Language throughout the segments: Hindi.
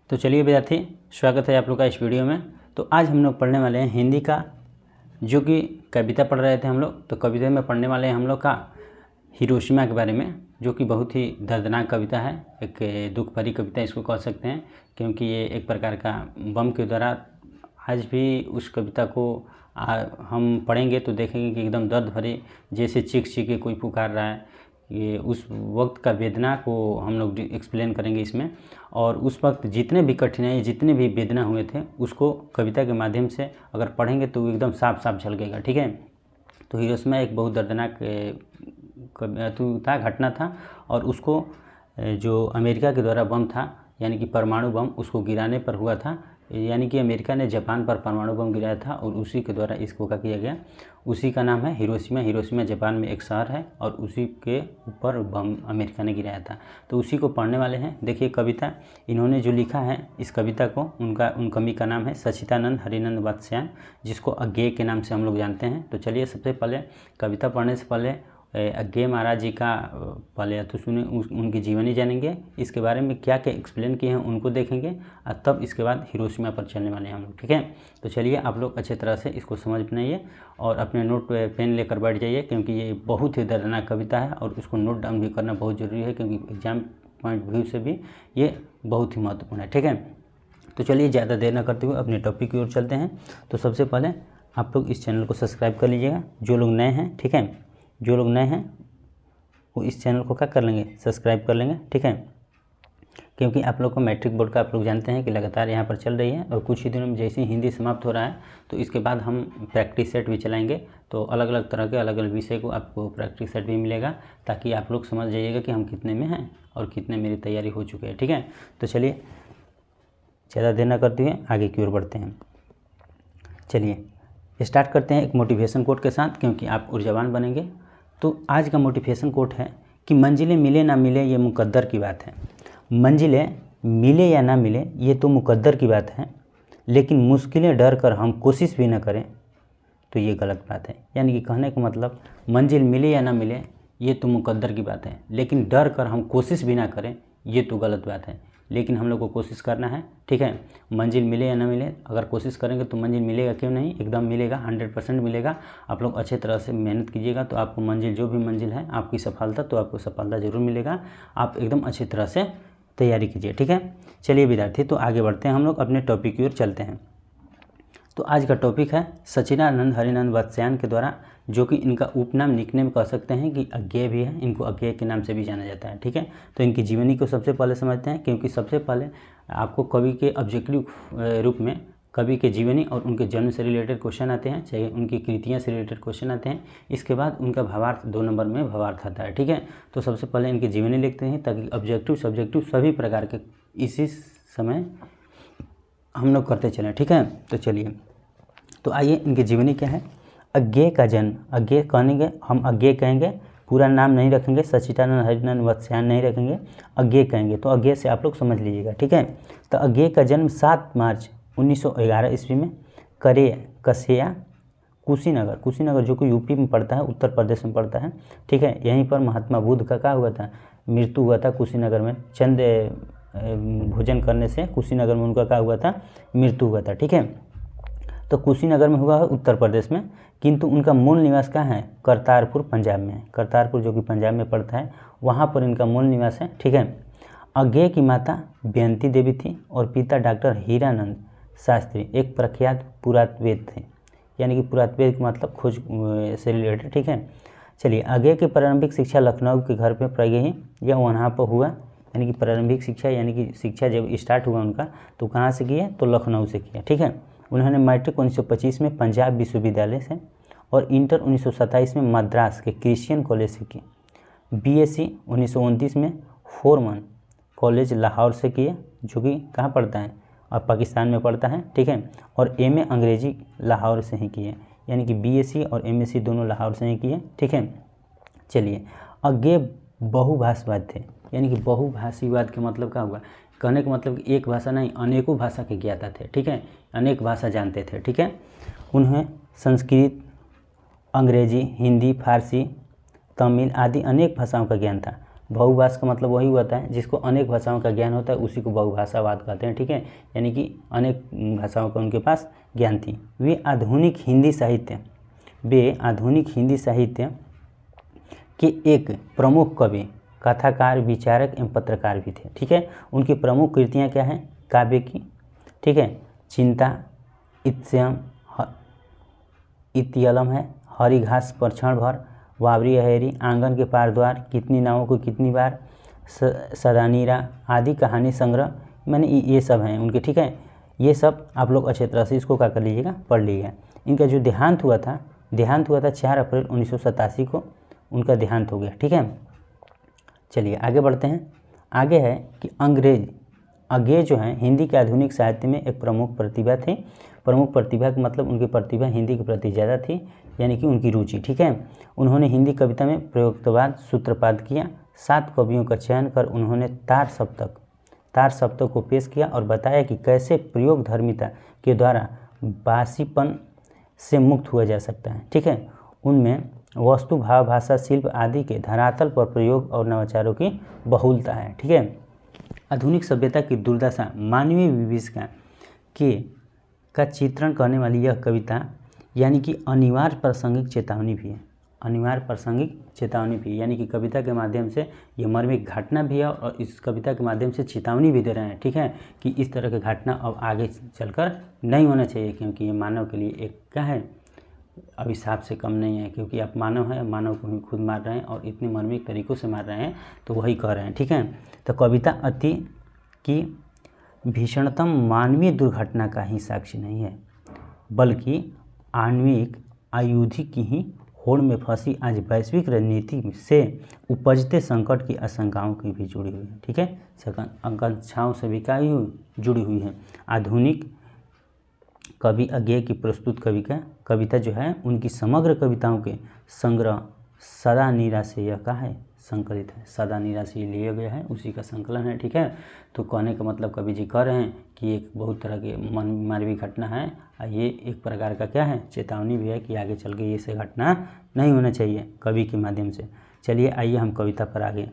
तो चलिए विद्यार्थी, स्वागत है आप लोग का इस वीडियो में। तो आज हम लोग पढ़ने वाले हैं हिंदी का, जो कि कविता पढ़ रहे थे हम लोग। तो कविता में पढ़ने वाले हैं हम लोग का हिरोशिमा के बारे में, जो कि बहुत ही दर्दनाक कविता है। एक दुख भरी कविता इसको कह सकते हैं, क्योंकि ये एक प्रकार का बम के द्वारा, आज भी उस कविता को हम पढ़ेंगे तो देखेंगे कि एकदम दर्द भरी, जैसे चीख चीख के कोई पुकार रहा है। ये उस वक्त का वेदना को हम लोग एक्सप्लेन करेंगे इसमें, और उस वक्त जितने भी कठिनाई, जितने भी वेदना हुए थे, उसको कविता के माध्यम से अगर पढ़ेंगे तो एकदम साफ साफ झलकेगा। ठीक है। तो हिरोशिमा एक बहुत दर्दनाक घटना था, और उसको जो अमेरिका के द्वारा बम था, यानी कि परमाणु बम, उसको गिराने पर हुआ था। यानी कि अमेरिका ने जापान पर परमाणु बम गिराया था, और उसी के द्वारा इसको क्या किया गया। उसी का नाम है हिरोशिमा। हिरोशिमा जापान में एक शहर है, और उसी के ऊपर बम अमेरिका ने गिराया था। तो उसी को पढ़ने वाले हैं। देखिए कविता इन्होंने जो लिखा है इस कविता को, उन कवि का नाम है सच्चिदानंद हरिनंद वात्स्यायन, जिसको अज्ञेय के नाम से हम लोग जानते हैं। तो चलिए सबसे पहले कविता पढ़ने से पहले अज्ञेय महाराज जी का पहले तो सुने, उनकी जीवनी जानेंगे, इसके बारे में क्या क्या एक्सप्लेन किए हैं उनको देखेंगे, और तब इसके बाद हिरोशिमा पर चलने वाले हैं हम लोग। ठीक है। तो चलिए आप लोग अच्छे तरह से इसको समझ बनाइए और अपने नोट पेन लेकर बैठ जाइए, क्योंकि ये बहुत ही दर्दनाक कविता है और उसको नोट डाउन भी करना बहुत ज़रूरी है, क्योंकि एग्जाम पॉइंट व्यू से भी ये बहुत ही महत्वपूर्ण है। ठीक है। तो चलिए ज़्यादा देर न करते हुए अपने टॉपिक की ओर चलते हैं। तो सबसे पहले आप लोग इस चैनल को सब्सक्राइब कर लीजिएगा, जो लोग नए हैं। ठीक है। जो लोग नए हैं वो इस चैनल को क्या कर लेंगे, सब्सक्राइब कर लेंगे। ठीक है। क्योंकि आप लोग को मैट्रिक बोर्ड का आप लोग जानते हैं कि लगातार यहाँ पर चल रही है, और कुछ ही दिनों में जैसे ही हिंदी समाप्त हो रहा है तो इसके बाद हम प्रैक्टिस सेट भी चलाएंगे। तो अलग अलग तरह के अलग अलग विषय को आपको प्रैक्टिस सेट भी मिलेगा, ताकि आप लोग समझ जाइएगा कि हम कितने में हैं और कितने मेरी तैयारी हो चुकी है। ठीक है। तो चलिए ज़्यादा देर न करते हुए आगे की ओर बढ़ते हैं। चलिए स्टार्ट करते हैं एक मोटिवेशन कोट के साथ, क्योंकि आप ऊर्जावान बनेंगे। तो आज का मोटिवेशन कोट है कि मंजिलें मिले ना मिले ये मुकद्दर की बात है। मंजिलें मिले या ना मिले ये तो मुकद्दर की बात है, लेकिन मुश्किलें डर कर हम कोशिश भी ना करें तो ये गलत बात है। यानी कि कहने का मतलब, मंजिल मिले या ना मिले ये तो मुकद्दर की बात है, लेकिन डर कर हम कोशिश भी ना करें ये तो गलत बात है। लेकिन हम लोग को कोशिश करना है। ठीक है। मंजिल मिले या ना मिले, अगर कोशिश करेंगे तो मंजिल मिलेगा, क्यों नहीं, एकदम मिलेगा, 100% मिलेगा। आप लोग अच्छे तरह से मेहनत कीजिएगा तो आपको मंजिल, जो भी मंजिल है आपकी सफलता, तो आपको सफलता ज़रूर मिलेगा। आप एकदम अच्छी तरह से तैयारी कीजिए। ठीक है। चलिए विद्यार्थी, तो आगे बढ़ते हैं, हम लोग अपने टॉपिक की ओर चलते हैं। तो आज का टॉपिक है सच्चिदानंद हरिनंद वात्स्यायन के द्वारा, जो कि इनका उपनाम, निकनेम कह सकते हैं कि अज्ञेय भी है, इनको अज्ञेय के नाम से भी जाना जाता है। ठीक है। तो इनकी जीवनी को सबसे पहले समझते हैं, क्योंकि सबसे पहले आपको कवि के ऑब्जेक्टिव रूप में कवि के जीवनी और उनके जन्म से रिलेटेड क्वेश्चन आते हैं, चाहे उनकी कृतियाँ से रिलेटेड क्वेश्चन आते हैं। इसके बाद उनका भावार्थ 2 नंबर में भावार्थ आता है। ठीक है। तो सबसे पहले इनकी जीवनी लिखते हैं, ताकि ऑब्जेक्टिव सब्जेक्टिव सभी प्रकार के इसी समय हम लोग करते चलें। ठीक है। तो चलिए, तो आइए इनकी जीवनी क्या है। अज्ञेय का जन्म, अज्ञेय कहेंगे हम, अज्ञेय कहेंगे, पूरा नाम नहीं रखेंगे, सच्चिदानंद हरिनंद वात्स्यायन नहीं रखेंगे, अज्ञेय कहेंगे। तो अज्ञेय से आप लोग समझ लीजिएगा। ठीक है। तो अज्ञेय का जन्म 7 मार्च 1911 ईस्वी में कसेया कुशीनगर, जो कि यूपी में पड़ता है, उत्तर प्रदेश में पड़ता है। ठीक है। यहीं पर महात्मा बुद्ध का क्या हुआ था, मृत्यु हुआ था कुशीनगर में। चंद भोजन करने से कुशीनगर में उनका क्या हुआ था, मृत्यु हुआ था। ठीक है। तो कुशीनगर में हुआ है, उत्तर प्रदेश में, किंतु उनका मूल निवास कहाँ है, करतारपुर पंजाब में है। करतारपुर जो कि पंजाब में पड़ता है, वहाँ पर इनका मूल निवास है। ठीक है। अज्ञेय की माता बेयंती देवी थी, और पिता डॉक्टर हीरानंद शास्त्री एक प्रख्यात पुरातत्वविद थे। यानी कि पुरातत्वविद का मतलब खोज से रिलेटेड। ठीक है। चलिए, अज्ञेय की प्रारंभिक शिक्षा लखनऊ के घर पर पढ़ी गई, या वहाँ पर हुआ। यानी कि प्रारंभिक शिक्षा, यानी कि शिक्षा जब स्टार्ट हुआ उनका, तो कहाँ से किया, तो लखनऊ से किया। ठीक है। उन्होंने मैट्रिक 1925 में पंजाब विश्वविद्यालय से, और इंटर 1927 में मद्रास के क्रिश्चियन कॉलेज से की। बीएससी 1929 में फोरमन कॉलेज लाहौर से किए, जो कि कहाँ पड़ता है, और पाकिस्तान में पड़ता है। ठीक है। और एमए अंग्रेजी लाहौर से ही किए, यानी कि बीएससी और एमएससी दोनों लाहौर से ही किए। ठीक है। चलिए, अज्ञेय बहुभाषावाद थे। यानी कि बहुभाषीवाद के मतलब क्या हुआ, कहने का मतलब कि एक भाषा नहीं, अनेकों भाषा के ज्ञाता थे। ठीक है। अनेक भाषा जानते थे। ठीक है। उन्हें संस्कृत, अंग्रेजी, हिंदी, फारसी, तमिल आदि अनेक भाषाओं का ज्ञान था। बहुभाषा का मतलब वही होता है जिसको अनेक भाषाओं का ज्ञान होता है, उसी को बहुभाषावाद कहते हैं। ठीक है, यानी कि अनेक भाषाओं का उनके पास ज्ञान थी। वे आधुनिक हिंदी साहित्य के एक प्रमुख कवि, कथाकार, विचारक एवं पत्रकार भी थे। ठीक है, उनकी प्रमुख कृतियाँ क्या हैं? काव्य की, ठीक है, चिंता, इत्स्यम, इत्यलम है, हरी घास पर क्षण भर, वावरी अहेरी, आंगन के पार द्वार, कितनी नावों को कितनी बार, सदानीरा आदि कहानी संग्रह, मैंने ये सब हैं उनके। ठीक है, ये सब आप लोग अच्छे तरह से इसको क्या कर लीजिएगा, पढ़ लीजिएगा। इनका जो देहांत हुआ था 4 अप्रैल 1987 को उनका देहांत हो गया। ठीक है, चलिए आगे बढ़ते हैं। आगे है कि अंग्रेज जो हैं हिंदी के आधुनिक साहित्य में एक प्रमुख प्रतिभा थे। प्रमुख प्रतिभा का मतलब उनकी प्रतिभा हिंदी के प्रति ज़्यादा थी, यानी कि उनकी रुचि। ठीक है, उन्होंने हिंदी कविता में प्रयोक्तवाद सूत्रपात किया। 7 कवियों का चयन कर उन्होंने तार सप्तक को पेश किया और बताया कि कैसे प्रयोग धर्मिता के द्वारा बासीपन से मुक्त हुआ जा सकता है। ठीक है, उनमें वस्तु, भाव, भाषा, शिल्प आदि के धरातल पर प्रयोग और नवाचारों की बहुलता है। ठीक है, आधुनिक सभ्यता की दुर्दशा, मानवीय विभीषिका का चित्रण करने वाली यह कविता यानी कि अनिवार्य प्रासंगिक चेतावनी भी है। यानी कि कविता के माध्यम से ये मर्मिक घटना भी है और इस कविता के माध्यम से चेतावनी भी दे रहे हैं। ठीक है, कि इस तरह की घटना अब आगे चलकर नहीं होना चाहिए, क्योंकि ये मानव के लिए एक क्या है, अभिशाप से कम नहीं है, क्योंकि आप मानव हैं, मानव को ही खुद मार रहे हैं और इतने मर्मिक तरीक़ों से मार रहे हैं, तो वही कह रहे हैं। ठीक है, तो कविता अति की भीषणतम मानवीय दुर्घटना का ही साक्षी नहीं है, बल्कि आणविक आयुधि की ही होड़ में फंसी आज वैश्विक राजनीति से उपजते संकट की आशंकाओं की भी जुड़ी हुई है। ठीक है, आकांक्षाओं से भी क्या जुड़ी हुई है। आधुनिक कवि अज्ञेय की प्रस्तुत कविता जो है उनकी समग्र कविताओं के संग्रह सदा नीरा से यह का है संकलित है। सदा नीरा से लिया गया है, उसी का संकलन है। ठीक है, तो कहने का मतलब कवि जी कह रहे हैं कि एक बहुत तरह के मानवीय घटना है और ये एक प्रकार का क्या है, चेतावनी भी है कि आगे चल के ये से घटना नहीं होना चाहिए कवि के माध्यम से। चलिए आइए हम कविता पर आ गए,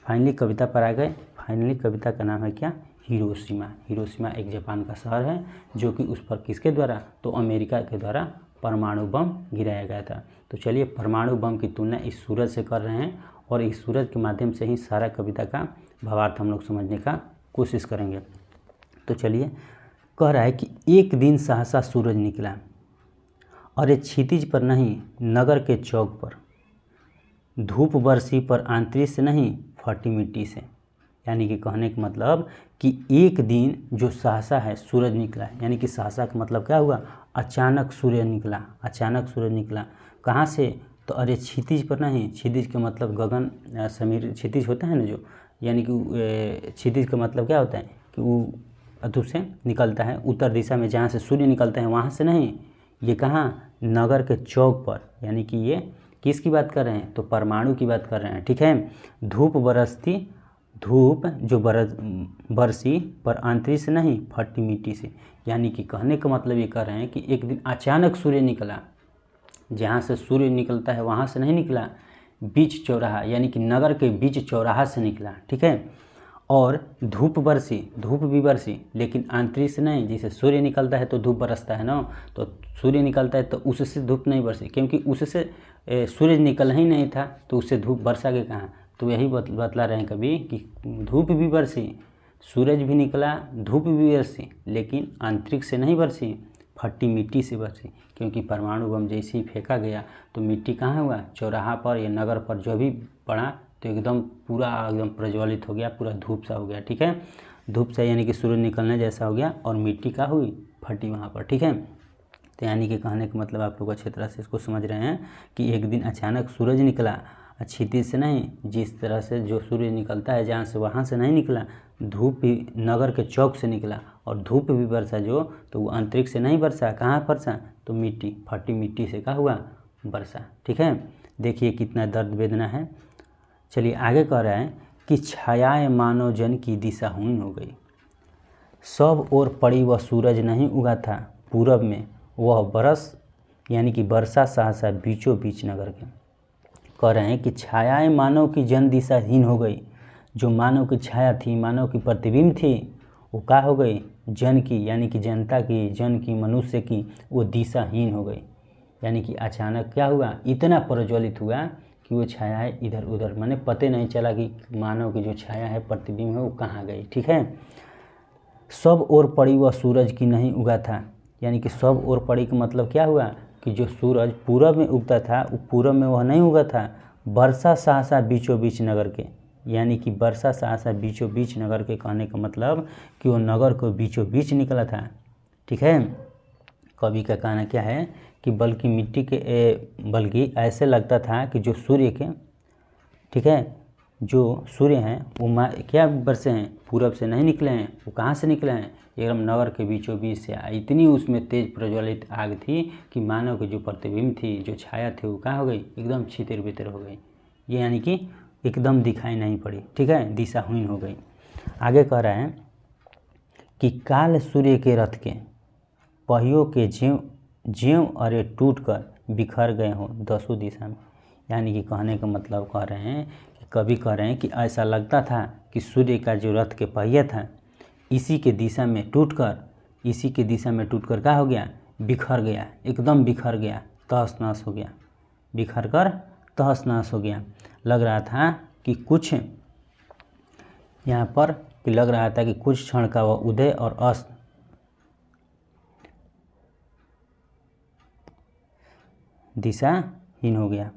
फाइनली कविता पर आ गए। फाइनली कविता का नाम है क्या, हिरोशिमा। हिरोशिमा एक जापान का शहर है जो कि उस पर किसके द्वारा, तो अमेरिका के द्वारा परमाणु बम गिराया गया था। तो चलिए परमाणु बम की तुलना इस सूरज से कर रहे हैं और इस सूरज के माध्यम से ही सारा कविता का भावार्थ हम लोग समझने का कोशिश करेंगे। तो चलिए, कह रहा है कि एक दिन सहसा सूरज निकला, अरे क्षितिज पर नहीं नगर के चौक पर, धूप बरसी पर आंतरिक से नहीं फटी मिट्टी से। यानी कि कहने का मतलब कि एक दिन जो सहसा है सूरज निकला, यानी कि सहसा का मतलब क्या हुआ, अचानक सूर्य निकला। अचानक सूरज निकला कहाँ से, तो अरे क्षितिज पर नहीं। क्षितिज का मतलब गगन समीर क्षितिज होता है ना जो, यानी कि क्षितिज का मतलब क्या होता है कि वो अधूर से निकलता है उत्तर दिशा में, जहाँ से सूर्य निकलते हैं वहाँ से नहीं। ये कहाँ, नगर के चौक पर, यानी कि ये किसकी बात कर रहे हैं, तो परमाणु की बात कर रहे हैं। ठीक है, धूप जो बरसी पर आंतरिक से नहीं फटी मिट्टी से। यानी कि कहने का मतलब ये कर रहे हैं कि एक दिन अचानक सूर्य निकला, जहाँ से सूर्य निकलता है वहाँ से नहीं निकला, बीच चौराहा यानी कि नगर के बीच चौराहा से निकला। ठीक है, और धूप भी बरसी लेकिन आंतरिक से नहीं। जैसे सूर्य निकलता है तो धूप बरसता है ना, तो सूर्य निकलता है तो उससे धूप नहीं बरसी, क्योंकि उससे सूरज निकल ही नहीं था तो उससे धूप बरसागे कहाँ। तो यही बतला रहे हैं कभी कि धूप भी बरसी, सूरज भी निकला, धूप भी बरसी, लेकिन आंतरिक से नहीं बरसी, फटी मिट्टी से बरसी। क्योंकि परमाणु बम जैसे ही फेंका गया तो मिट्टी कहाँ हुआ, चौराहा पर या नगर पर जो भी पड़ा तो एकदम प्रज्वलित हो गया, पूरा धूप सा हो गया। ठीक है, धूप सा यानी कि सूरज निकलने जैसा हो गया और मिट्टी का हुई फटी वहाँ पर। ठीक है, तो यानी कि कहने का मतलब आप लोग अच्छी तरह से इसको समझ रहे हैं कि एक दिन अचानक सूरज निकला, क्षितिज से नहीं, जिस तरह से जो सूर्य निकलता है जहाँ से वहाँ से नहीं निकला। धूप भी नगर के चौक से निकला और धूप भी बरसा जो, तो वो अंतरिक्ष से नहीं बरसा, कहाँ बरसा, तो मिट्टी, फटी मिट्टी से क्या हुआ, बरसा। ठीक है, देखिए कितना दर्द वेदना है। चलिए आगे कह रहा है कि छायाएं मानव जन की दिशाहीन हो गई, सब ओर पड़ी वह सूरज नहीं उगा था पूरब में, वह बरस यानी कि बरसा सहसा बीचों बीच नगर के। कह रहे हैं कि छायाएं मानव की जन दिशाहीन हो गई। जो मानव की छाया थी, मानव की प्रतिबिंब थी, वो क्या हो गई? जन की, यानी कि जनता की, जन की, मनुष्य की, वो दिशाहीन हो गई। यानी कि अचानक क्या हुआ? इतना प्रज्वलित हुआ कि वो छायाएं इधर उधर, माने पते नहीं चला कि मानव की जो छाया है, प्रतिबिंब है, वो कहाँ गई। ठीक है। सब ओर पड़ी वह सूरज की नहीं उगा था। यानी कि सब ओर पड़ी का मतलब क्या हुआ? कि जो सूरज पूरब में उगता था, वो पूरब में वह नहीं उगा था। वर्षा सहसा बीचों बीच नगर के, यानी कि वर्षा सहसा बीचों बीच नगर के कहने का मतलब कि वो नगर को बीचों बीच निकला था। ठीक है। कवि का कहना क्या है कि बल्कि ऐसे लगता था कि जो सूर्य के, ठीक है, जो सूर्य हैं वो क्या बरसे हैं? पूरब से नहीं निकले हैं। वो कहाँ से निकले हैं? एकदम नगर के बीचों बीच से। इतनी उसमें तेज प्रज्वलित आग थी कि मानव की जो प्रतिबिंब थी, जो छाया थी, वो कहाँ हो गई? एकदम छितिर बितर हो गई। ये यानी कि एकदम दिखाई नहीं पड़ी। ठीक है, दिशाहीन हो गई। आगे कह रहा है कि काल सूर्य के रथ के पहियों के ज्यों अरे टूट कर बिखर गए हों दसों दिशा में। यानी कि कहने का मतलब कह रहे हैं कि कवि कह रहे हैं कि ऐसा लगता था कि सूर्य का जो रथ के पहिया था, इसी के दिशा में टूटकर क्या हो गया? बिखर गया, एकदम बिखर गया, तहस नहस हो गया, बिखर कर तहस नहस हो गया। लग रहा था कि कुछ यहाँ पर लग रहा था कि कुछ क्षण का वह उदय और अस्त दिशाहीन हो गया।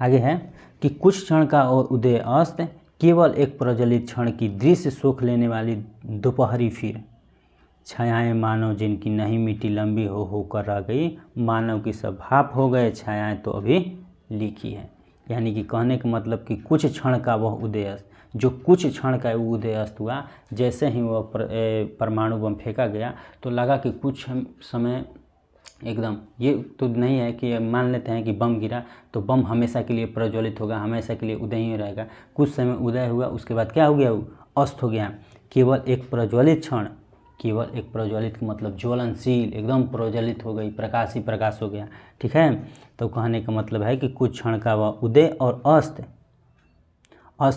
आगे है कि कुछ क्षण का और उदय अस्त, केवल एक प्रज्वलित क्षण की दृश्य सुख लेने वाली दोपहरी फिर। छायाएं मानव जिनकी नहीं मिटी लंबी हो होकर रह गई, मानव की सब भाप हो गए, छायाएं तो अभी लिखी है। यानी कि कहने का मतलब कि कुछ क्षण का वह उदय अस्त, जो कुछ क्षण का उदय अस्त हुआ, जैसे ही वह परमाणु बम फेंका गया तो लगा कि कुछ समय एकदम, ये तो नहीं है कि मान लेते हैं कि बम गिरा तो बम हमेशा के लिए प्रज्वलित होगा, हमेशा के लिए उदय ही रहेगा। कुछ समय उदय हुआ, उसके बाद क्या हो गया? वो अस्त हो गया। केवल एक प्रज्वलित क्षण, केवल एक प्रज्वलित का मतलब ज्वलनशील, एकदम प्रज्वलित हो गई, प्रकाश ही प्रकाश हो गया। ठीक है। तो कहने का मतलब है कि कुछ क्षण का वह उदय और अस्त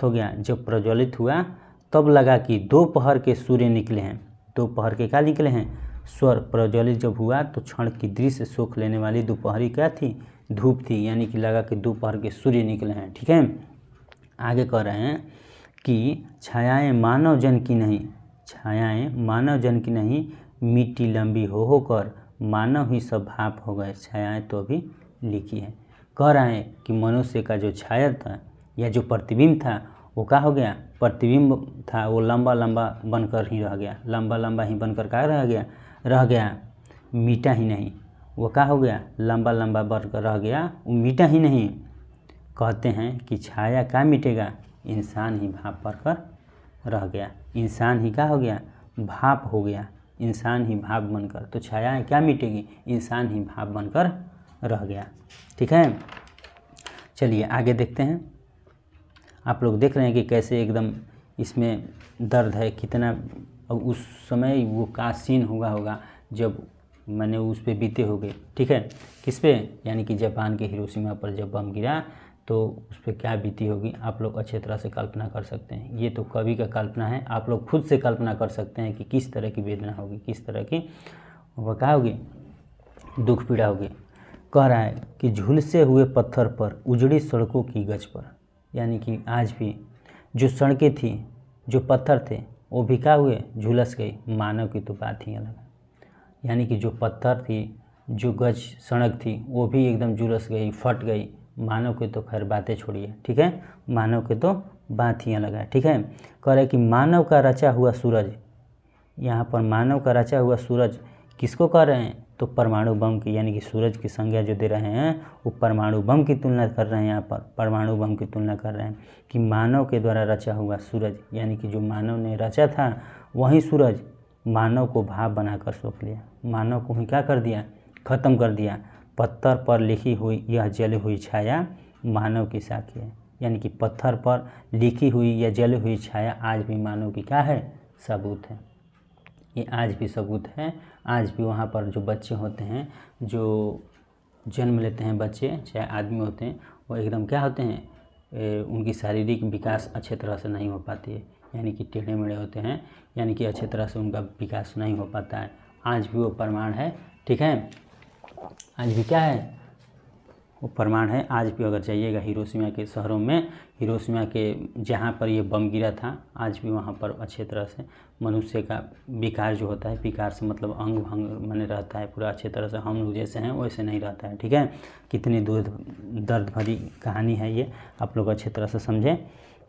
हो गया। जब प्रज्वलित हुआ तब लगा कि दोपहर के सूर्य निकले हैं। दोपहर के क्या निकले हैं? स्वर। प्रज्वलित जब हुआ तो क्षण की दृश्य सुख लेने वाली दोपहरी क्या थी? धूप थी। यानी कि लगा कि दोपहर के सूर्य निकले हैं। ठीक है। आगे कह रहे हैं कि छायाएं मानव जन की नहीं मिट्टी लंबी हो होकर मानव ही सब भाप हो गए, छायाएं तो अभी लिखी है। कह रहा है कि मनुष्य का जो छाया था या जो प्रतिबिंब था, वो क्या हो गया? प्रतिबिंब था वो लंबा लंबा बनकर ही रह गया, लंबा लंबा ही बनकर क्या रह गया, मीठा ही नहीं। वो क्या हो गया? लंबा लंबा बनकर रह गया, वो मीठा ही नहीं। कहते हैं कि छाया क्या मिटेगा? इंसान ही भाप बनकर रह गया। इंसान ही क्या हो गया? भाप हो गया, इंसान ही भाप बनकर। तो छाया क्या मिटेगी? इंसान ही भाप बनकर रह गया। ठीक है। चलिए आगे देखते हैं। आप लोग देख रहे हैं कि कैसे एकदम इसमें दर्द है कितना। अब उस समय वो का सीन होगा जब मैंने उस पे बीते होंगे। ठीक है। किस पे? यानी कि जापान के हिरोशिमा पर जब बम गिरा तो उस पर क्या बीती होगी, आप लोग अच्छे तरह से कल्पना कर सकते हैं। ये तो कवि का कल्पना है, आप लोग खुद से कल्पना कर सकते हैं कि किस तरह की वेदना होगी, किस तरह की वह क्या होगी, दुख पीड़ा होगी। कह रहा है कि झुलसे हुए पत्थर पर उजड़ी सड़कों की गज पर, यानी कि आज भी जो सड़कें थी, जो पत्थर थे, वो भी क्या हुए? झुलस गई। मानव की तो बात ही अलग है। यानी कि जो पत्थर थी, जो गज सड़क थी, वो भी एकदम झुलस गई, फट गई। मानव के तो खैर बातें छोड़िए। ठीक है। मानव के तो बात ही अलग है। ठीक है। कह रहे कि मानव का रचा हुआ सूरज, यहाँ पर मानव का रचा हुआ सूरज किसको कह रहे हैं? तो परमाणु बम की, यानी कि सूरज की संज्ञा जो दे रहे हैं वो परमाणु बम की तुलना कर रहे हैं। यहाँ पर परमाणु बम की तुलना कर रहे हैं कि मानव के द्वारा रचा हुआ सूरज, यानी कि जो मानव ने रचा था वही सूरज मानव को भाप बनाकर सौंप लिया, मानव को ही क्या कर दिया? खत्म कर दिया। पत्थर पर लिखी हुई यह जली हुई छाया मानव की साखी है। यानी कि पत्थर पर लिखी हुई या जली हुई छाया आज भी मानव की क्या है? सबूत है। ये आज भी सबूत है, आज भी वहाँ पर जो बच्चे होते हैं, जो जन्म लेते हैं बच्चे, चाहे आदमी होते हैं, वो एकदम क्या होते हैं, उनकी शारीरिक विकास अच्छे तरह से नहीं हो पाती है, यानी कि टेढ़े मेढ़े होते हैं, यानी कि अच्छे तरह से उनका विकास नहीं हो पाता है। आज भी वो प्रमाण है, ठीक है, आज भी क्या है, वो प्रमाण है। आज भी अगर जाइएगा हिरोशिमा के शहरों में, हिरोशिमा के जहाँ पर ये बम गिरा था, आज भी वहाँ पर अच्छे तरह से मनुष्य का विकार जो होता है, विकार से मतलब अंग भंग माने रहता है पूरा अच्छे तरह से, हम लोग जैसे हैं वैसे नहीं रहता है, ठीक है। कितनी दर्द भरी कहानी है ये, आप लोग अच्छे तरह से समझें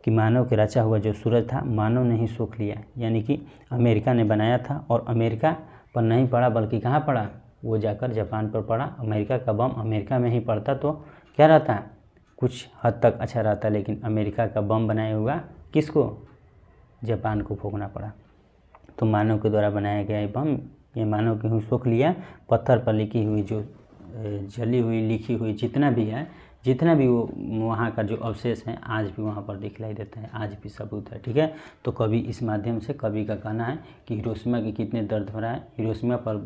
कि मानव के रचा हुआ जो सूरज था, मानव ने ही सोख लिया, यानी कि अमेरिका ने बनाया था, और अमेरिका पर नहीं पड़ा बल्कि कहाँ पड़ा, वो जाकर जापान पर पड़ा। अमेरिका का बम अमेरिका में ही पड़ता तो क्या रहता, कुछ हद तक अच्छा रहता, लेकिन अमेरिका का बम बनाया हुआ किसको, जापान को भोगना पड़ा। तो मानव के द्वारा बनाया गया ये बम, ये मानव के ही सोख लिया। पत्थर पर लिखी हुई जो जली हुई लिखी हुई जितना भी है, जितना भी वो वहाँ का जो अवशेष हैं, आज भी वहाँ पर दिखलाई देता है, आज भी सबूत है, ठीक है। तो कवि इस माध्यम से, कवि का कहना है कि हिरोशिमा के कितने दर्द भरा है। हिरोशिमा पर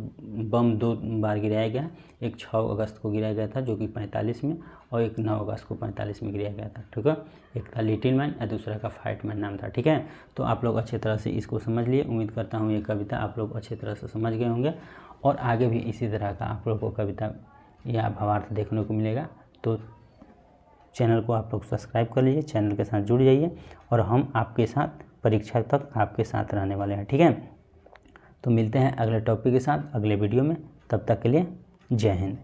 बम 2 बार गिराया गया, एक 6 अगस्त को गिराया गया था जो कि 45 में, और एक 9 अगस्त को 45 में गिराया गया था, ठीक है। एक था लिटिल मैन और दूसरा का फाइट मैन नाम था, ठीक है। तो आप लोग अच्छे तरह से इसको समझ लिए। उम्मीद करता हूँ ये कविता आप लोग अच्छे तरह से समझ गए होंगे, और आगे भी इसी तरह का आप लोग को कविता या भावार्थ देखने को मिलेगा। तो चैनल को आप लोग सब्सक्राइब कर लीजिए, चैनल के साथ जुड़ जाइए, और हम आपके साथ परीक्षा तक आपके साथ रहने वाले हैं, ठीक है। तो मिलते हैं अगले टॉपिक के साथ अगले वीडियो में, तब तक के लिए जय हिंद।